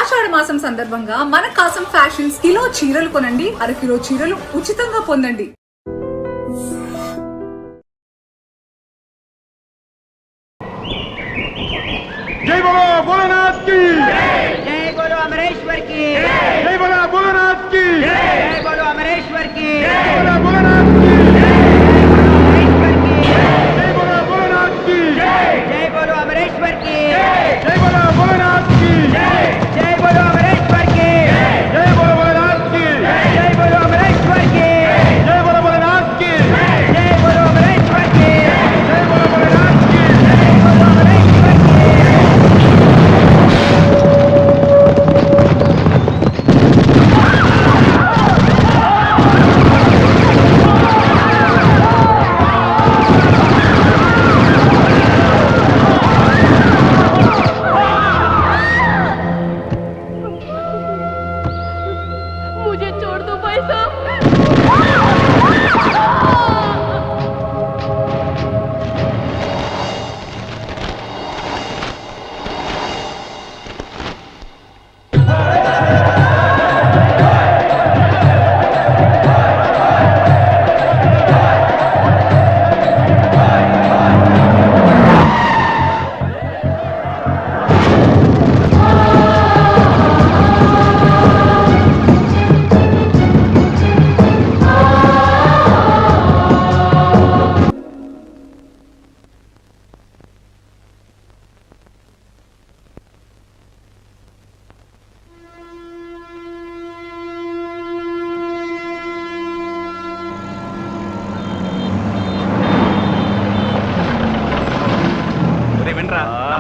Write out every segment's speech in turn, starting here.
ఆషాఢ మాసం సందర్భంగా మన కాసం ఫ్యాషన్స్ కిలో చీరలు కొనండి, అరకిలో చీరలు ఉచితంగా పొందండి. जय बोलो भोलेनाथ की, जय बोलो अमरेश्वर की, जय बोलो भोलेनाथ की, जय बोलो अमरेश्वर की, जय बोलो भोलेनाथ की, जय बोलो भोलेनाथ की, जय बोलो अमरेश्वर की, जय बोलो भोलेनाथ की, जय बोलो अमरेश्वर की, जय बोलो भोलेनाथ की, जय बोलो अमरेश्वर की, जय बोलो भोलेनाथ की, जय बोलो अमरेश्वर की, जय बोलो भोलेनाथ की. मुझे छोड़ दो भाई साहब।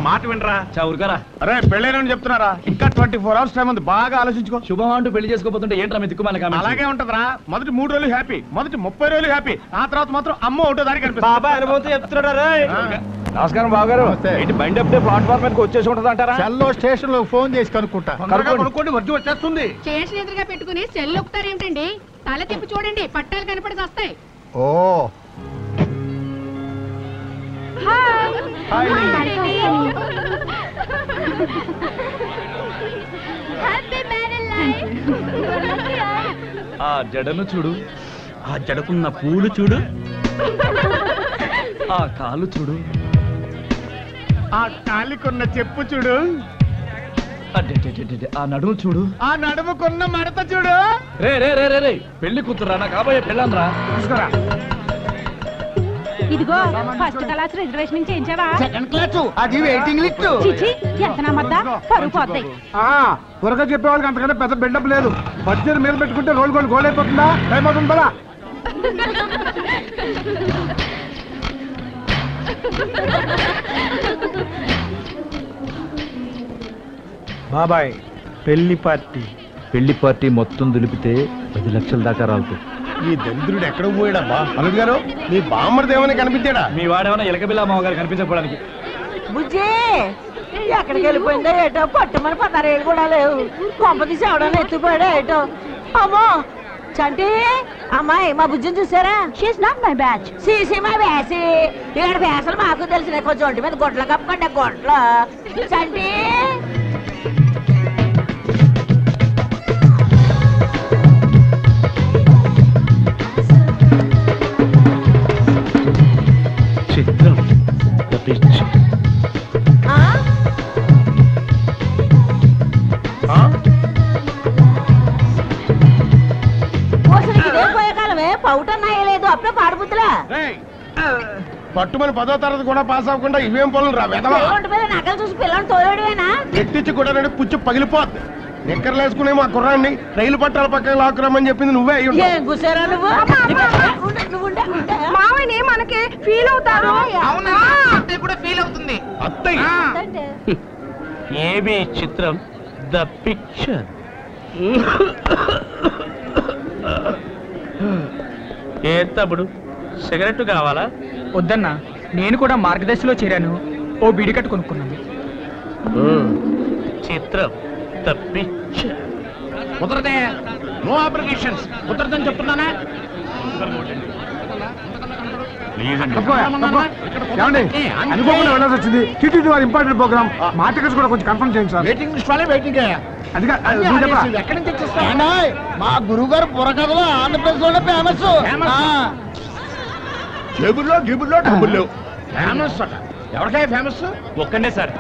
మాట వినరా ఊరుకారా. అరే పెళ్ళైనని చెప్తున్నారా? ఇంకా 24 hours టైం ఉంది, బాగా ఆలోచించుకో. శుభం అంటూ పెళ్లి చేసుకోబోతుంటే ఏంట్రా మీ దిక్కుమాల కామెంట్స్? అలాగే ఉంటదిరా. మొదటి 3 రోజులు హ్యాపీ, మొదటి 30 రోజులు హ్యాపీ, ఆ తర్వాత మాత్రం అమ్మ ఒకటో దానికి కనిపిస్తుంది. బాబా అనుభవంతో చెప్తున్నారా? నమస్కారం బాబు గారు. ఏంటి బండి అప్పుడే ప్లాట్ఫామ్ మీదకి వచ్చేసి ఉంటుంది అంటారా? సెల్లో స్టేషన్ లో ఫోన్ చేసి కనుక్కుంటా. కనుక్కోండి, వర్జు వచ్చేస్తుంది. స్టేషన్ ఎదురుగా పెట్టుకుని సెల్ ఒక్కుతారు ఏమిటండి? తల తిప్పి చూడండి, పట్టాలు కనపడి వస్తాయి. ఓ హాయ్. ఆ జడను చూడు, ఆ జడకున్న పూలు చూడు, ఆ కాలు చూడు, ఆ కాలికున్న చెప్పు చూడు, ఆ నడుము చూడు, ఆ నడుముకున్న మడత చూడు. రే రే రే రే రే పెళ్లి కూతురా నా కాబోయే పెళ్ళాన్రా. చూసుకోరా. ఇదిగో ఫస్ట్ క్లాస్ రిజర్వేషన్ చేయించావా? సెకండ్ క్లాస్ అది వెయిటింగ్ లిస్ట్. చిచి ఎంత నమ్మద్దా, పరుగు పోతాయి. త్వరగా చెప్పేవాళ్ళకి అంతకంటే పెద్ద బిల్డప్ లేదు. బడ్జెట్ మీద పెట్టుకుంటే రోల్ గోల్ అయిపోతుందా? టైం అవుతుంది బలా. బాబాయ్ పెళ్లి పార్టీ మొత్తం దులిపితే 10 లక్షల దాకా రాలుతుంది. ఈ దరిద్రుడు ఎక్కడ పోయాడబ్బా? అల్లుడు గారు, మీ బామ్మర్ దేవని కనిపించాడా? మీ వాడేమన్నా ఎలకబిల్లా మామగారు కనిపించకపోవడానికి. బుజ్జి ఎక్కడికి వెళ్ళిపోయిందో ఏటో, పట్టుమని 16 ఏళ్ళు కూడా లేవు. కొంప తీసి ఎవడన్నా ఎత్తుపోయాడో ఏటో. అమ్మో చంటి అమ్మాయి, మా బుజ్జిని చూసారా? She not my batch. సీసీ మై బ్యాచ్. ఇక్కడ బ్యాసలు మాకు తెలిసిన కొంచెం ఒంటి మీద గొడ్ల కప్పుకోండి, గొడ్ల చంటి. చిత్రం తప్పించి పోయే కాలమే పౌటన్నా వేయలేదు, అప్పుడే పాడుపుతులా. పట్టుమని 10వ తరగతి కూడా పాస్ అవ్వకుండా ఇవేం పనులు రా వెదవా. ఒంటి మీద నగలు చూసి పిల్లలు తోయడమేనా? ఎట్టించి కూడా పుచ్చి పగిలిపోద్ది. నిక్కర్లేసుకునే మా కుర్రాన్ని రైలు పట్టాల పక్కన లాక్కురమ్మని చెప్పింది నువ్వే అయ్యి ఉంటావు. ఏం కూసారా నువ్వు? మావయ్య మనకి ఫీల్ అవుతారు. అత్తయ్య కూడా ఫీల్ అవుతుంది. అత్తయ్య ఏబి చిత్రం ద పిక్చర్. ఏ తప్పుడు సిగరెట్ కావాలా? వద్దన్నా, నేను కూడా మార్గదర్శిలో చేరాను. ఓ బీడికట్టు కొనుక్కున్నాను. చిత్రం ద పిక్చర్. కుదరదే, నో అప్లికేషన్స్. కుదరదని చెప్తున్నానా? అనుకోకుండా వెళ్ళాల్సి వచ్చింది. టీటీ వారి ఇంపార్టెంట్ ప్రోగ్రామ్. మా టికెట్స్ కూడా కొంచెం కన్ఫర్మ్ చేయండి సార్. వెయిటింగ్ లిస్ట్ వాళ్ళే వెయిటింగ్ అది ఎక్కడి నుంచి తెచ్చిస్తా మా గురువు గారు బుర్రకథలో ఆంధ్రప్రదేశ్ లోనే ఫేమస్. జేబుల్లో గిబుల్లో డబ్బులు ఫేమస్ అట. ఎవరికైనా ఫేమస్ ఒక్కనే sir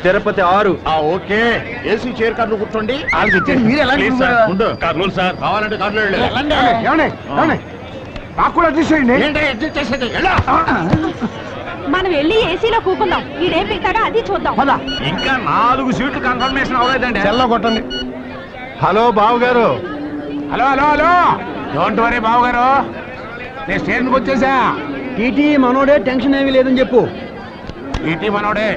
Tirupati 6. Okay AC chair కార్లు కూర్చోండి. మీరు ఎలా కర్నూలు సార్ కావాలంటే కార్లు వెళ్ళండి. నాకు కూడా అడ్జస్ట్ చేయండి. ఏంటంటే అడ్జస్ట్ చేసేది ఎలా? మనం వెళ్ళి ఏసీలో కూకుందాం. ఈడేం పెట్టాడో అది చూద్దాం. ఇంకా 4 సీట్లు కన్ఫర్మేషన్ అవ్వలేదండి. చెల్ల కొట్టండి. హలో బాబు గారు. Hello hello hello don't worry బాబు గారు, నేను స్టేషన్కి వచ్చేసా. టీటీ మనోడే, టెన్షన్ ఏమీ లేదని చెప్పు. ఈటీ మనోడే,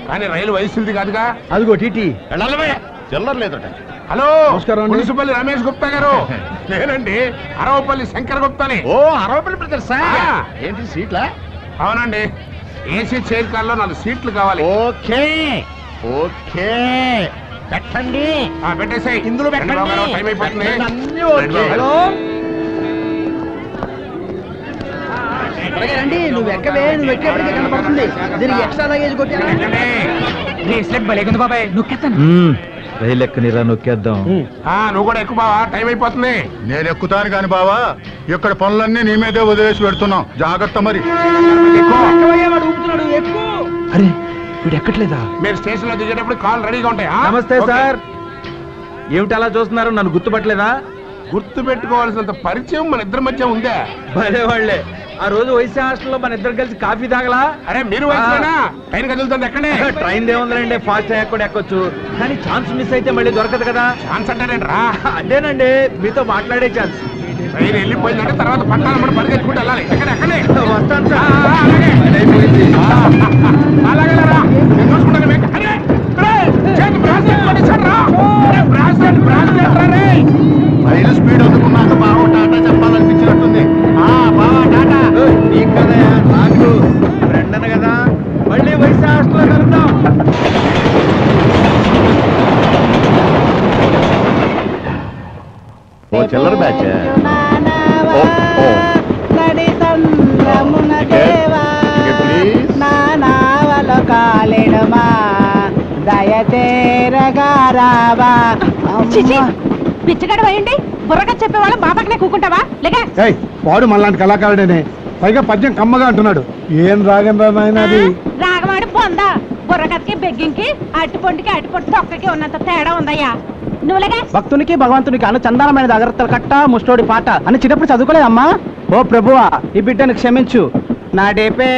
కానీ రైలు వయసుది కాదుగా. అదిగో టీటీ. వెళ్ళాలి చిల్లర లేదట. హలో నమస్కారం అండి. మున్సిపల్ రమేష్ గుప్తా గారు. నేనండి అరవపల్లి శంకర్ గుప్తాని. ఓ అరవపల్లి బ్రదర్స్. ఏంటి సీట్లా? అవునండి, ఏసీ చైర్ కార్లో 4 సీట్లు కావాలి. ఓకే ఓకే పెట్టండి. పెట్టేసాయి ఇందులో పెట్టండి. టైం అయిపోతుంది. హలో రండి, నువ్వు ఎక్కవే, నువ్వు ఎక్కేపటికే కనపడుతుంది. దీనికి ఎక్స్ట్రా లగేజ్ కొట్టి భలేకుంది బాబాయ్. నొక్కేస్తాను. రైలు ఎక్కనిరా, నొక్కేద్దాం. నువ్వు కూడా ఎక్కువ బావా, టైం అయిపోతుంది. నేను ఎక్కుతాను కాని బావా, ఇక్కడ పనులన్నీ నీ మీదే వదిలేసి పెడుతున్నాం. జాగ్రత్త మరి. అరే వీడు ఎక్కట్లేదా? మీరు స్టేషన్ లో దిగేటప్పుడు కాల్ రెడీగా ఉంటాయి. నమస్తే సార్. ఏమిటి అలా చూస్తున్నారు? నన్ను గుర్తుపట్టలేదా? గుర్తు పెట్టుకోవాల్సినంత పరిచయం మన ఇద్దరి మధ్య ఉందా? భలే వాళ్ళే. ఆ రోజు వైసీ హాస్టల్లో మన ఇద్దరు కలిసి కాఫీ తాగలా? అరే మీరు వయసునా? ట్రైన్ కదులుతుంది ఎక్కడే? ట్రైన్ ఏముందండి, ఫాస్ట్ అయ్యాక కూడా ఎక్కొచ్చు. కానీ ఛాన్స్ మిస్ అయితే మళ్ళీ దొరకదు కదా. ఛాన్స్ అంటారేంట్రా? అదేనండి, మీతో మాట్లాడే ఛాన్స్. ట్రైన్ వెళ్ళిపోయిందంటే తర్వాత పట్టాలి, మనం పరిగెత్తుకుంటూ వెళ్ళాలి. ఎక్కడే? వస్తాను సార్. అలాగే రా, నేను చూసుకుంటాను. అరే చేతి బ్రాస్లెట్ కొట్టేశాడు రా. బ్రాస్లెట్ రా రే. రైలు స్పీడ్ అందుకున్నాక బావ టాటా చెప్పాలనిపించినట్టుంది. బావా టాటా. నీకు కదా, నాకు ఫ్రెండ్ అన్న కదా. మళ్ళీ వైసీ హాస్టల్లో కలుద్దాం. ఓ చిల్లర బ్యాచ్. పిచ్చగడ వేయండి. బుర్రగా చెప్పేవాళ్ళు బాబాకనే కూకుంటావా? లేక వాడు మనలాంటి కళాకారుడేనే, పైగా పద్యం కమ్మగా అంటున్నాడు. ఏం రాగం రా నాయన అది. రాగమాడి పొందా. బుర్రకథకి బెగ్గింగ్కి అట్టుపొంటికి అట్టుపొంటి తొక్కకి ఉన్నంత తేడా ఉందయ్యా. నువ్వులేగా భక్తునికి భగవంతునికి అను చందానమైన జాగ్రత్తలు కట్ట ముష్టోడి పాట అని చిన్నప్పుడు చదువుకోలేదమ్మా. ఓ ప్రభువా, ఈ బిడ్డను క్షమించు. నా డేపే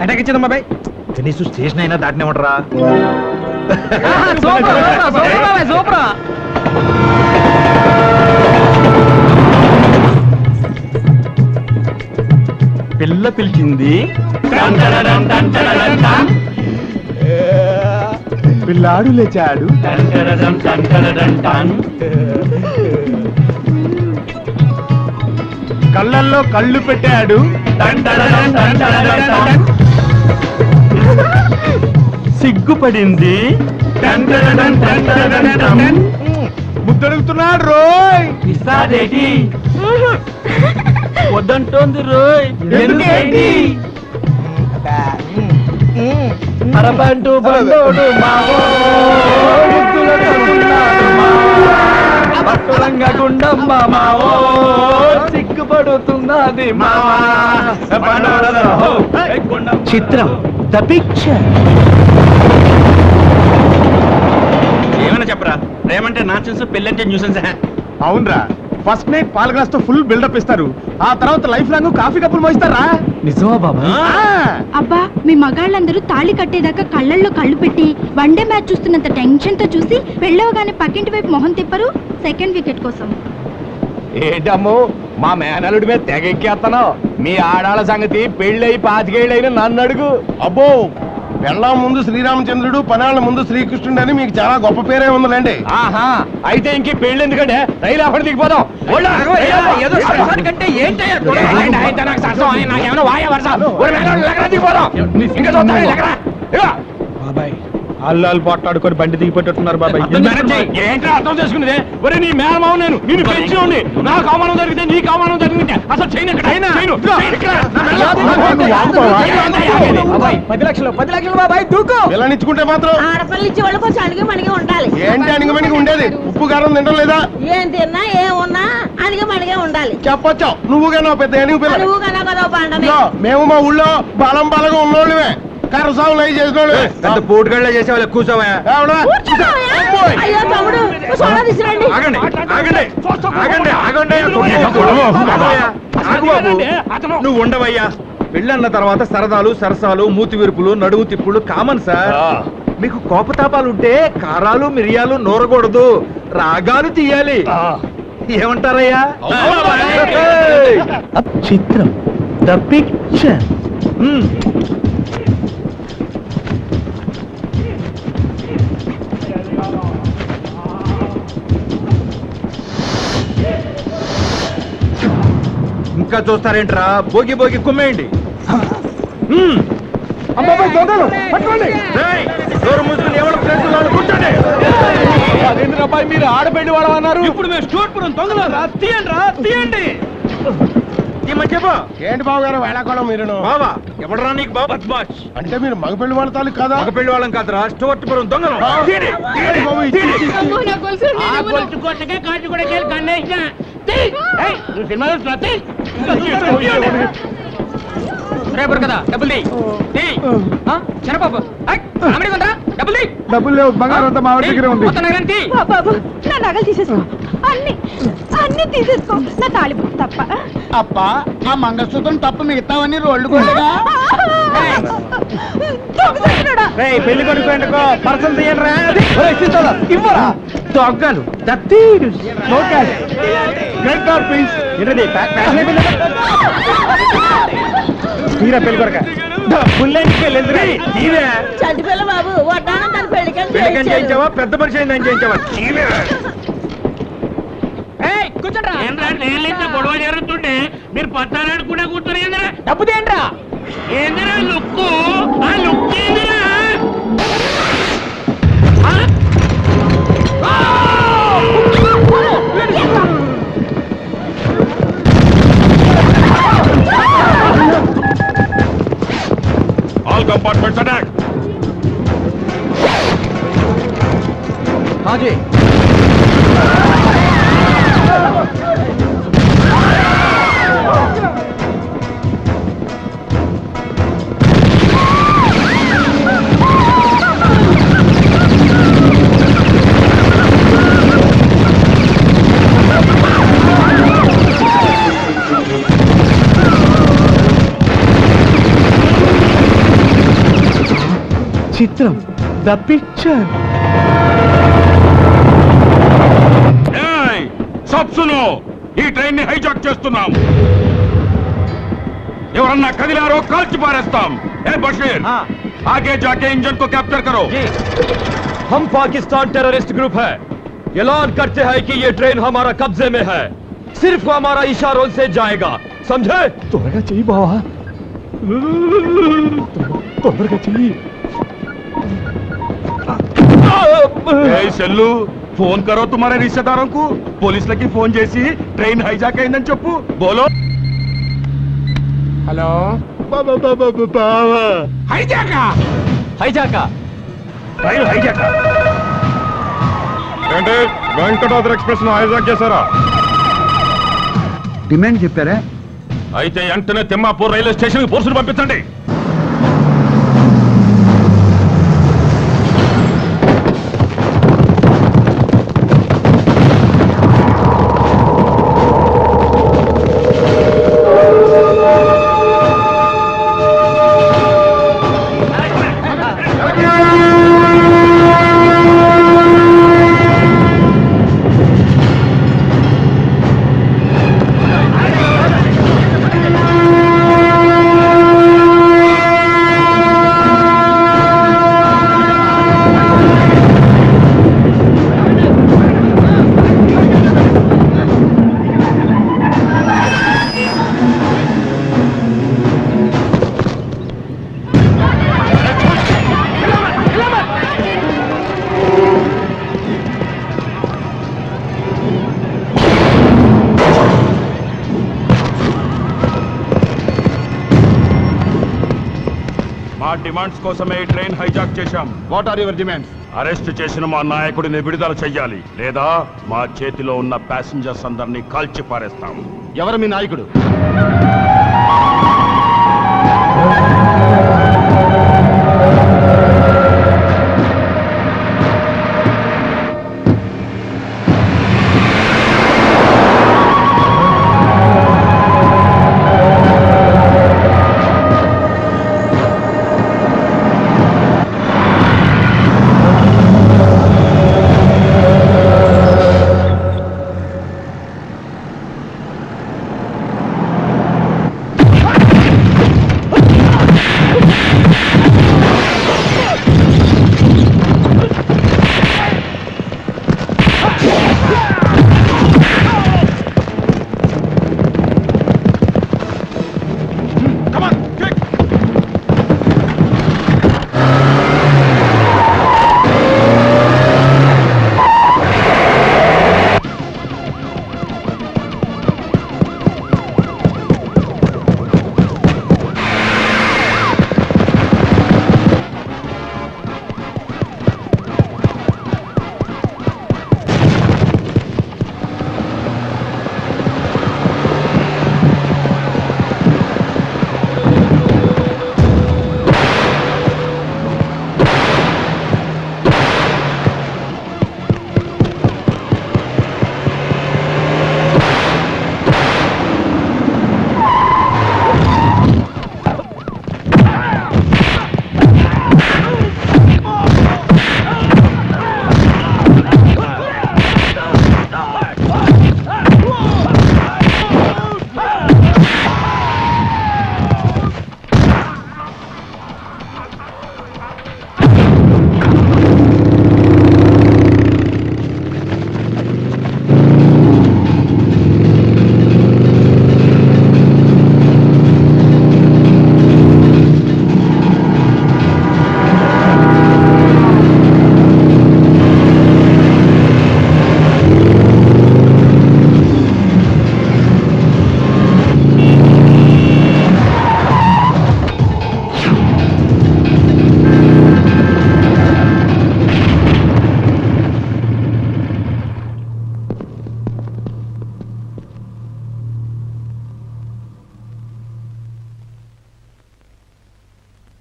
అటకిచ్చిందమ్మా బాయ్. కనీసం స్టేషన్ అయినా దాటినేమంటారా? పిల్ల పిలిచింది, పిల్లాడు లేచాడు. కళ్ళల్లో కళ్ళు పెట్టాడు. సిగ్గుపడింది, ముద్దడుగుతున్నాడు రోయ్. వద్దంటోంది రోయ్. ఎందుకేంటి? అరబంటు బండోడు మావో, భక్తులంగా గుండమ్మ మావో, సిగ్గుపడుతున్నది మావా. చిత్రం ద పిక్చర్. ఏమైనా చెప్పరా? ప్రేమంటే నాన్సెన్స్, పెళ్ళంటే న్యూసెన్స్. అవునరా, ఫస్ట్ నైట్ పాల గ్లాస్ తో ఫుల్ బిల్డప్ ఇస్తారు. ఆ తర్వాత లైఫ్ లాంగ్ కాఫీ కప్పులు మోయిస్తారా? నిజమా బాబా? అబ్బా, మీ మగాళ్ళందరూ తాళి కట్టేదాకా కళ్ళల్లో కళ్ళు పెట్టి వన్డే మ్యాచ్ చూస్తున్నంత టెన్షన్ తో చూసి పెళ్ళవగానే పక్కింటి వైపు మొహం తిప్పరు సెకండ్ వికెట్ కోసం. ఏంటమ్మో మా మేనలుడి మీద తెగెక్కేస్తున్నావు? మీ ఆడాళ్ళ సంగతి పెళ్ళయి 25 ఏళ్ళైనా నన్ను అడుగు. అబ్బో, పెళ్ళాం ముందు శ్రీరామచంద్రుడు, పనాళ్ళ ముందు శ్రీకృష్ణుడు అని మీకు చాలా గొప్ప పేరే ఉందండి. ఆహా, అయితే ఇంక పెళ్ళి ఎందుకంటే రైలు అక్కడ దిగిపోదాం. బాబాయ్, అల్లాలు పోట్లాడుకొని బండి దిగిపెట్టున్నారు బాబాయ్. ఏంటో అర్థం చేసుకునేదే. ఒరే నీ మేనమావు నేను పెంచి నాకు అవమానం జరిగితే నీకు అవమానం జరిగితే అసలు చేయను ఎక్కడ? చేయను. బాబాయ్ 10 లక్షలు బాబాయ్ దూకు. పిల్లనిచ్చుకుంటే మాత్రం ఆడపిల్ల ఇచ్చే వాళ్ళు కొంచెం అణిగి మణిగి ఉండాలి. ఏంటి అణిగమణిగి ఉండేది? ఉప్పు కారం తినడం లేదా? ఏం తిన్నా ఏమున్నా అణిగి మణిగే ఉండాలి. చెప్పొచ్చు నువ్వుగా నా పెద్ద ఏనుగు పిల్ల. నువ్వు కన్నా కదా పండని. ఇదిగో, మేము మా ఊళ్ళో బలంగా ఉన్నోళ్ళమే, కర్రసాములు అవి చేసినోళ్ళమే. పెద్ద పోటుగళ్ళ చేసేవాళ్ళు కూర్చోవా. ఏమన్నా? అబ్బోయ్. అయ్యో తమ్ముడు సోడా తీసురండి. ఆగండి ఆగండి ఆగండి ఆగండి. ఆగు బాబు, నువ్వు ఉండవయ్యా. పెళ్ళన్న తర్వాత సరదాలు సరసాలు మూతి విరుపులు నడువు తిప్పులు కామన్ సార్. మీకు కోపతాపాలుంటే కారాలు మిరియాలు నూరకూడదు, రాగాలు తీయాలి. ఏమంటారయ్యా? చిత్రం ద పిక్చర్. ఇంకా చూస్తారేంట్రా? బోగి బోగి కుమ్మేయండి. మీరు ఆడబెట్టి వాడమన్నారు. ఇప్పుడు మేము స్టూర్పురం దొంగలు. తీయండి. ఏంటి బాబు గారు వేళాకోళం మీరును? బావా ఎవడరా నీకు బాబా? బద్మాష్. అంటే మీరు మగపెళ్లి వాడతారు కదా? మగ పెళ్లి వాళ్ళం కాదురా, స్టూవర్ట్పురం దొంగలు. ఏంటి బాబు ఇచ్చి ఇచ్చి ఇచ్చి? అమ్మో, నా గొలుసు ఆ నేను గొలుసు కోసకే కాజు కూడా కేలు కన్నేసిన. నువ్వు సినిమా చూస్తున్నా? రేపు కదా డబ్బులు చిన్నపాప డబ్బులు డబ్బులు లేవు, బంగారం అంతా మా వాడి దగ్గర ఉంది. బాబు నా నగలు తీసేసుకో, అన్ని తీసేసుకో, నా తాళిబొట్టు తప్ప. అప్ప ఆ మంగళసూత్రం తప్ప మిగతావన్నీ రోడ్లు కూడా దొంగసచ్చినోడా. పెళ్లి కొడుకు పర్సన్ తీయండి. ఇవ్వరా దొంగలు. తీరా పెళ్లి కొరక చంటి పిల్ల బాబు వడ్డానం తన పెళ్లికని పెళ్లికని చేయించావా? పెద్ద మనిషి అయిందని చేయించావా? గొడవ జరుగుతుంటే మీరు పత్తారాడుకుంటే కూర్చొని ఏందరా డబ్బు తేండ్రా. ఏందరా లుక్కు? ఆ లుక్ ఏందిరా? All compartments attack. హాజీ చిత్రం ద పిక్చర్. సబ్ సునో, ఈ ట్రైన్ ని హైజాక్ చేస్తున్నాం. ఎవరన్నా కదిలారో కాల్చి పారేస్తాం. ఏ బషీర్, आगे जाके इंजन को कैप्चर करो. हम पाकिस्तान टेररिस्ट ग्रुप है. ऐलान करते हैं कि ये ट्रेन हमारा कब्जे में है. सिर्फ हमारा इशारों से जाएगा, समझे? तोड़ेगा चाहिए बाबा, तोड़ेगा चाहिए. సెల్లు ఫోన్ కరో తుమారే రిశ్తేదారోं को. పోలీసులకి ఫోన్ చేసి ట్రైన్ హైజాక్ అయిందని చెప్పు. బోలో. హలో హైజాకా ట్రైన్ హైజాక్ ఏంటి? వెంకటాద్రి ఎక్స్ప్రెస్ ను హైజాక్ చేశారా? డిమాండ్ చెప్పారా? అయితే వెంటనే తిమ్మాపూర్ రైల్వే స్టేషన్ కి పోలీసులు పంపించండి. డిమాండ్స్ కోసమే ఈ ట్రైన్ హైజాక్ చేశాం. What are your demands? Arrest చేసిన మా నాయకుడిని విడుదల చెయ్యాలి, లేదా మా చేతిలో ఉన్న ప్యాసింజర్స్ అందరినీ కాల్చి పారేస్తాం. ఎవరు మీ నాయకుడు?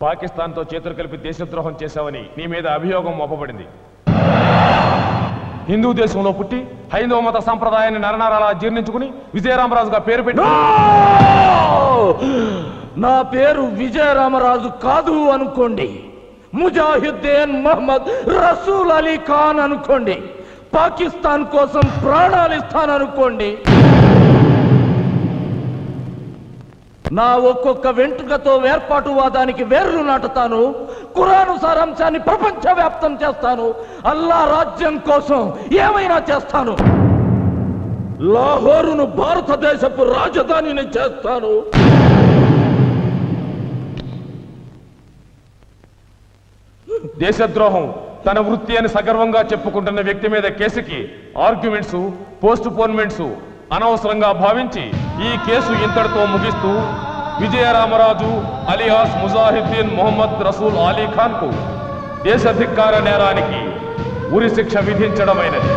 పాకిస్తాన్తో చేతులు కలిపి దేశద్రోహం చేశావని నీ మీద అభియోగం మోపబడింది. హిందూ దేశంలో పుట్టి హైందవ మత సంప్రదాయాన్ని నరనరాలా జీర్ణించుకుని విజయరామరాజుగా పేరు పెట్టి నా పేరు విజయరామరాజు కాదు అనుకోండి, ముజాహిద్దీన్ మహమ్మద్ రసూల్ అలీ ఖాన్ అనుకోండి, పాకిస్తాన్ కోసం ప్రాణాలు ఇస్తాననుకోండి. నా ఒక్కొక్క వెంట్రుకతో వేర్పాటువాదానికి వేర్లు నాటుతాను. ఖురాను సారాంశాన్ని ప్రపంచవ్యాప్తం చేస్తాను. అల్లా రాజ్యం కోసం ఏమైనా చేస్తాను. లాహోరును భారతదేశపు రాజధానిని చేస్తాను. దేశద్రోహం తన వృత్తి అని సగర్వంగా చెప్పుకుంటున్న వ్యక్తి మీద కేసుకి ఆర్గ్యుమెంట్స్, పోస్ట్ పోన్మెంట్స్ అనవసరంగా భావించి ఈ కేసు ఇంతటితో ముగిస్తూ విజయరామరాజు అలియాస్ ముజాహిద్దీన్ మొహమ్మద్ రసూల్ అలీ ఖాన్ కు దేశధిక్కార నేరానికి ఉరి శిక్ష విధించడమైనది.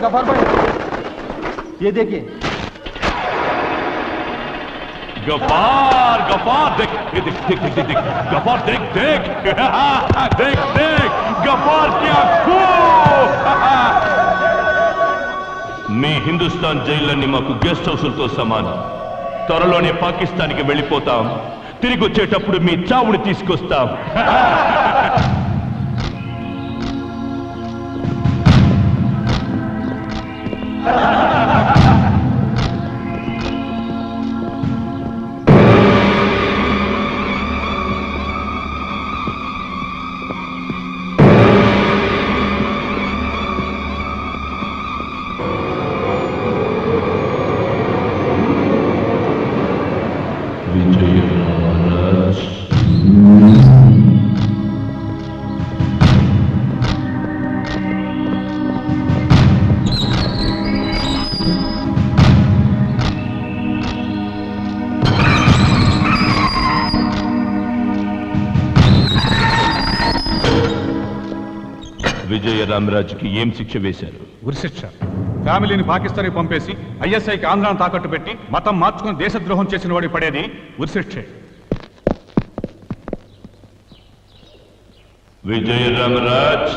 गफार भाई ये देखिए गफार गफार देख देख देख देख देख गफार देख देख देख देख गफार क्या మీ హిందుస్థాన్ జైళ్ళన్నీ మాకు గెస్ట్ హౌసులతో సమానం. త్వరలోనే పాకిస్తాన్కి వెళ్ళిపోతాం. తిరిగి వచ్చేటప్పుడు మీ చావుని తీసుకొస్తాం. విజయరామరాజుకి ఏం శిక్ష వేశారు? ఉరిశిక్ష. ఫ్యామిలీని పాకిస్తాన్కి పంపేసి ఐఎస్ఐకి ఆంధ్రాను తాకట్టు పెట్టి మతం మార్చుకుని దేశద్రోహం చేసిన వాడి పడేది ఉరిశిక్షే. విజయరామరాజ్,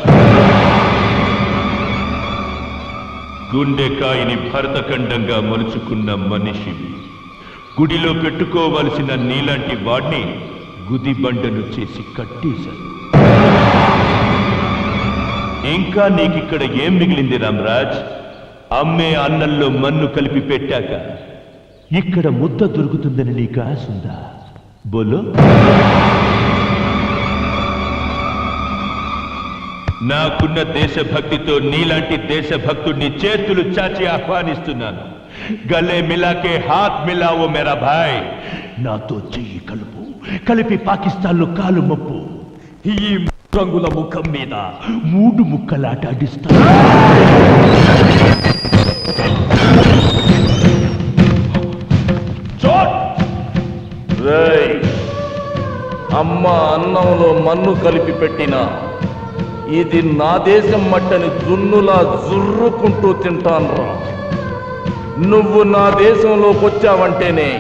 గుండెకాయని భరతఖండంగా మలుచుకున్న మనిషివి. గుడిలో పెట్టుకోవలసిన నీలాంటి వాడిని గుదిబండను చేసి కట్టేశారు. ఇంకా నీకిక్కడ ఏం మిగిలింది రామరాజ్? అమ్మే అన్నంలో మన్ను కలిపి పెట్టాక ఇక్కడ ముద్ద దొరుకుతుందని నీకు ఆశ ఉందా? బోలో. నాకున్న దేశభక్తితో నీలాంటి దేశభక్తుడిని చేతులు చాచి ఆహ్వానిస్తున్నాను. గలే మిలాకే హాత్ మిలావో మేరా భాయ్. నాతో చెయ్యి కలుపు, కలిపి పాకిస్తాన్లో కాలు మప్పు. ఈ రంగుల ముఖం మీద 3 ముక్కలాట ఆడిస్తా. అమ్మ అన్నంలో మన్ను కలిపి పెట్టిన ఇది నా దేశం మట్టని జున్నులా జుర్రుకుంటూ తింటాన్రా. నువ్వు నా దేశంలోకి వచ్చావంటేనే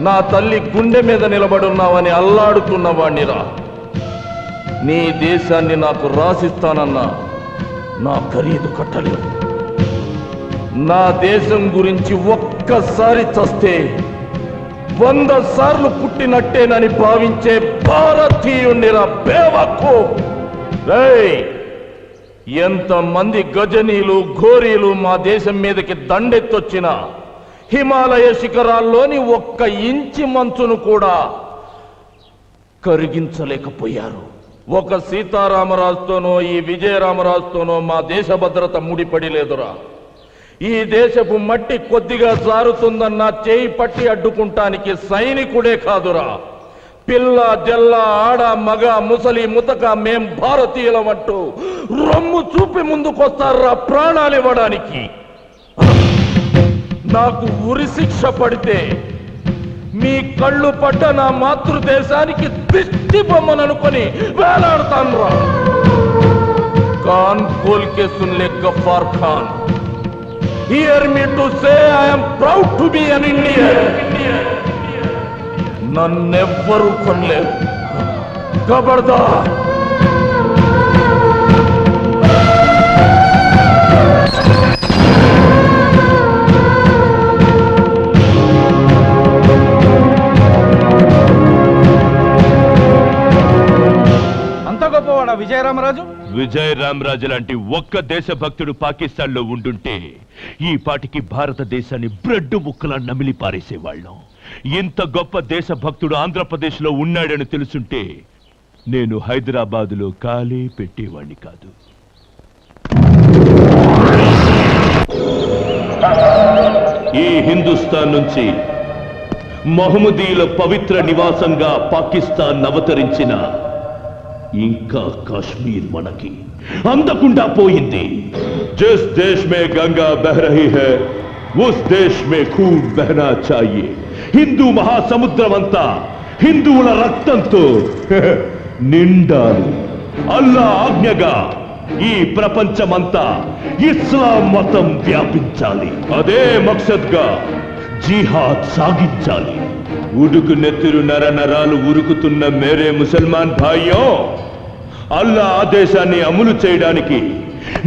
నా తల్లి గుండె మీద నిలబడున్నావని అల్లాడుతున్నవాణ్ణిరా. నీ దేశాన్ని నాకు రాసిస్తానన్నా నా ఖరీదు కట్టలేవు. నా దేశం గురించి ఒక్కసారి చస్తే 100 సార్లు పుట్టినట్టేనని భావించే భారతీయుణ్ణిరా బేవకు. ఎంతమంది గజనీలు ఘోరీలు మా దేశం మీదకి దండెత్తొచ్చిన హిమాలయ శిఖరాల్లోని 1 ఇంచి మంచును కూడా కరిగించలేకపోయారు. ఒక సీతారామరాజుతోనో ఈ విజయరామరాజుతోనో మా దేశ భద్రత ముడిపడి లేదురా. ఈ దేశపు మట్టి కొద్దిగా జారుతుందన్న చేయి పట్టి అడ్డుకుంటానికి సైనికుడే కాదురా, పిల్ల జల్ల ఆడ మగ ముసలి ముతక మేం భారతీయులమంటూ రొమ్ము చూపి ముందుకొస్తారా ప్రాణాలివ్వడానికి. నాకు ఉరి శిక్ష పడితే మీ కళ్ళు పడ్డ నా మాతృదేశానికి దిష్టి బొమ్మననుకొని వేలాడతాన్రా. కాన్ కోల్ కే సున్లే Gaffar Khan. Hear me to say I am proud to be an Indian. నన్నెవ్వరూ కొనలేరు. ఖబర్దార్. అంత గొప్పవాడా విజయరామరాజు? విజయరామరాజు లాంటి ఒక్క దేశభక్తుడు పాకిస్తాన్ లో ఉండుంటే ఈ పాటికి భారతదేశాన్ని బ్రెడ్ ముక్కలా నమిలి పారేసేవాళ్ళం. ఇంత గొప్ప దేశభక్తుడు ఆంధ్రప్రదేశ్ లో ఉన్నాడని తెలుసుంటే నేను హైదరాబాద్ లో కాలే పెట్టేవాణ్ణి కాదు. ఈ హిందుస్థాన్ నుంచి మహమ్మదీయుల పవిత్ర నివాసంగా పాకిస్తాన్ అవతరించిన ఇంకా కాశ్మీర్ మనకి అందకుండా పోయింది. जिस देश में गंगा बह रही है उस देश में खून बहना चाहिए. హిందూ మహాసముద్రమంతా హిందువుల రక్తంతో నిండాలి. అల్లా ఆజ్ఞగా ఈ ప్రపంచమంతా ఇస్లాం మతం వ్యాపించాలి. అదే మక్సద్గా జిహాద్ సాగించాలి. ఉడుకు నెత్తురు నర నరాలు ఉరుకుతున్న మేరే ముసల్మాన్ భాయ్యో, అల్లా ఆదేశాన్ని అమలు చేయడానికి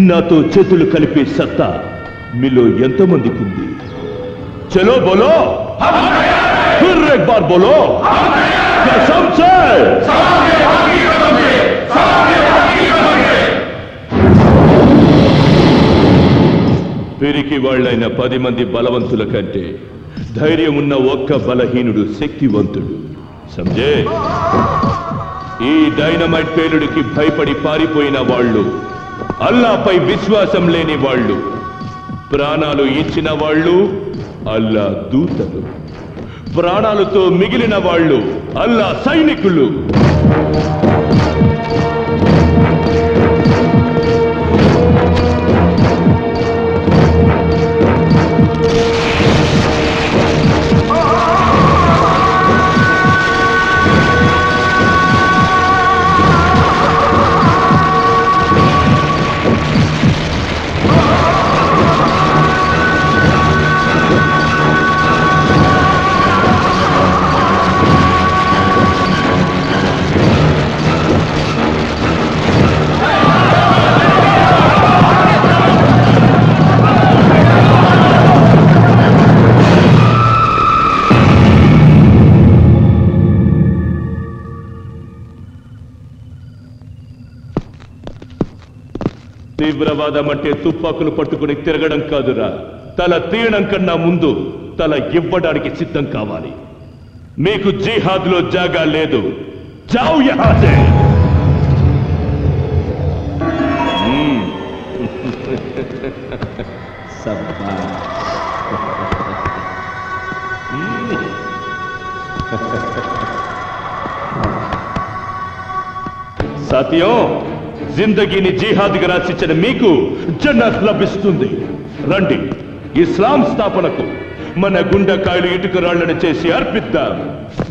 నాతో చేతులు కలిపే సత్తా మీలో ఎంతమందికి ఉంది? చలో బోలో, ఫిర్ ఏక్ బార్ బోలో, కసమ్ సే. పిరికి వాళ్ళైన 10 మంది బలవంతుల కంటే ధైర్యం ఉన్న ఒక్క బలహీనుడు శక్తివంతుడు. సంజే, ఈ డైనమైట్ పేలుడికి భయపడి పారిపోయిన వాళ్ళు, అల్లాపై విశ్వాసం లేని వాళ్ళు, ప్రాణాలు ఇచ్చిన వాళ్ళు అల్లా దూతలు, ప్రాణాలతో మిగిలిన వాళ్ళు అల్లా సైనికులు. తీవ్రవాదం అంటే తుపాకులు పట్టుకుని తిరగడం కాదురా, తల తీయడం కన్నా ముందు తల ఇవ్వడానికి సిద్ధం కావాలి. మీకు జిహాద్ లో జాగా లేదు. జావ్ యహాసే. సాథియో, జిందగీని జిహాద్గా రాసిచ్చిన మీకు జన్నత్ లభిస్తుంది. రండి, ఇస్లాం స్థాపనకు మన గుండెకాయలు ఇటుక రాళ్లను చేసి అర్పిద్దాం.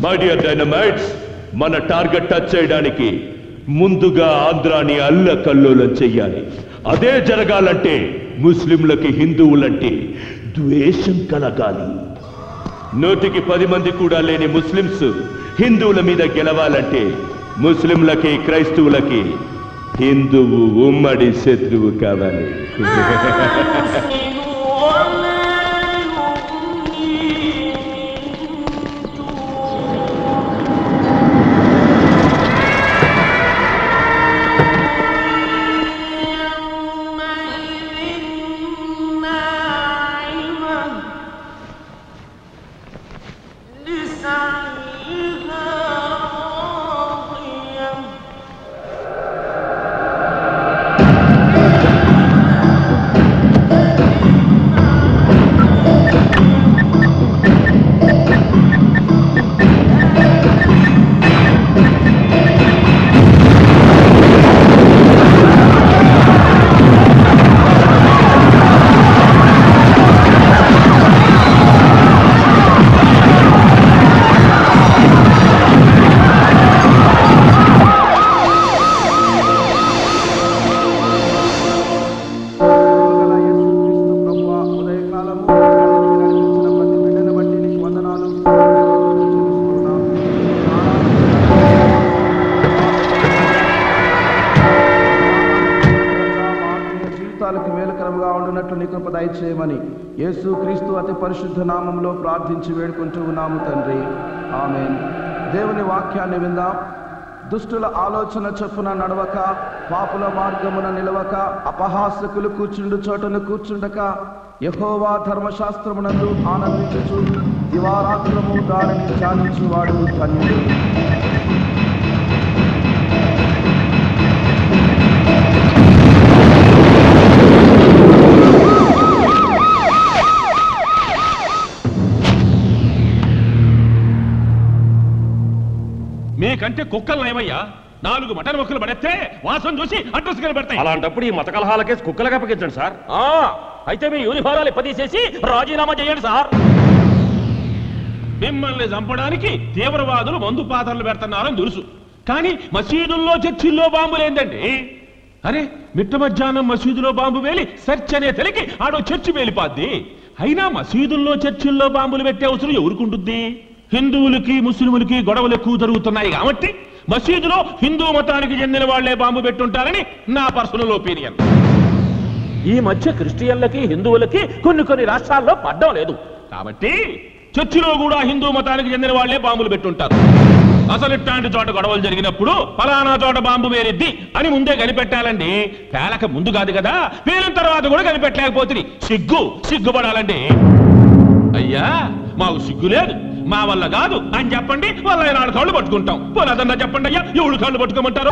మై డియర్ డైనమైట్స్, మన టార్గెట్ టచ్ చేయడానికి ముందుగా ఆంధ్రాని అల్లకల్లోలం చెయ్యాలి. అదే జరగాలంటే ముస్లింలకి హిందువులంటే ద్వేషం కలగాలి. 100కి 10 మంది కూడా లేని ముస్లింస్ హిందువుల మీద గెలవాలంటే ముస్లింలకి క్రైస్తవులకి హిందువు ఉమ్మడి శత్రువు కావాలి. దయచేయమని యేసుక్రీస్తు అతి పరిశుద్ధ నామంలో ప్రార్థించి వేడుకుంటూ ఉన్నాము తండ్రి, ఆమేన్. దేవుని వాక్యాన్ని విందాం. దుష్టుల ఆలోచన చొప్పున నడవక, పాపుల మార్గమున నిలవక, అపహాసకులు కూర్చుండు చోటను కూర్చుండక, యెహోవా ధర్మశాస్త్రమునందు ఆనందించుచు దివారాత్రము దానిని ధ్యానించువాడు ధన్యుడు. మీకంటే కుక్కలు నయమయ్యా. 4 మటన్ మొక్కలు పడేస్తే వాసన చూసి అడ్రస్ కనబడతాయి. అలాంటప్పుడు ఈ మత కలహాల కేసు కుక్కలకు అప్పగించండి సార్. అయితే మీ యూనిఫారాలు ఇప్పదీసేసి రాజీనామా చేయండి సార్. మిమ్మల్ని చంపడానికి తీవ్రవాదులు మందు పాత్రలు పెడుతున్నారని తెలుసు, కానీ మసీదుల్లో చర్చిల్లో బాంబులేందండి. అరే, మిట్ట మధ్యాహ్నం మసీదులో బాంబు వేలి సెర్చ్ అనే తెలికి ఆడో చర్చి వేలిపాద్ది. అయినా మసీదుల్లో చర్చిల్లో బాంబులు పెట్టే అవసరం ఎవరుకుంటుంది? హిందువులకి ముస్లింలకి గొడవలు ఎక్కువ జరుగుతున్నాయి కాబట్టి మసీదులో హిందూ మతానికి చెందిన వాళ్లే బాంబు పెట్టుంటారని నా పర్సనల్ ఒపీనియన్. ఈ మధ్య క్రిస్టియన్లకి హిందువులకి కొన్ని రాష్ట్రాల్లో పడ్డం లేదు కాబట్టి చర్చిలో కూడా హిందూ మతానికి చెందిన వాళ్లే బాంబులు పెట్టుంటారు. అసలు ఇట్లాంటి చోట గొడవలు జరిగినప్పుడు ఫలానా చోట బాంబు వేరిద్ది అని ముందే కనిపెట్టాలండి. పేలక ముందు కాదు కదా, పేలిన తర్వాత కూడా కనిపెట్టలేకపోతుంది. సిగ్గుపడాలండి. అయ్యా మాకు సిగ్గు లేదు, మా వల్ల కాదు అని చెప్పండి, వాళ్ళ 4 కాళ్ళు పట్టుకుంటాం. పోలేదన్నా చెప్పండి అయ్యా, 7 కాళ్ళు పట్టుకోమంటారు.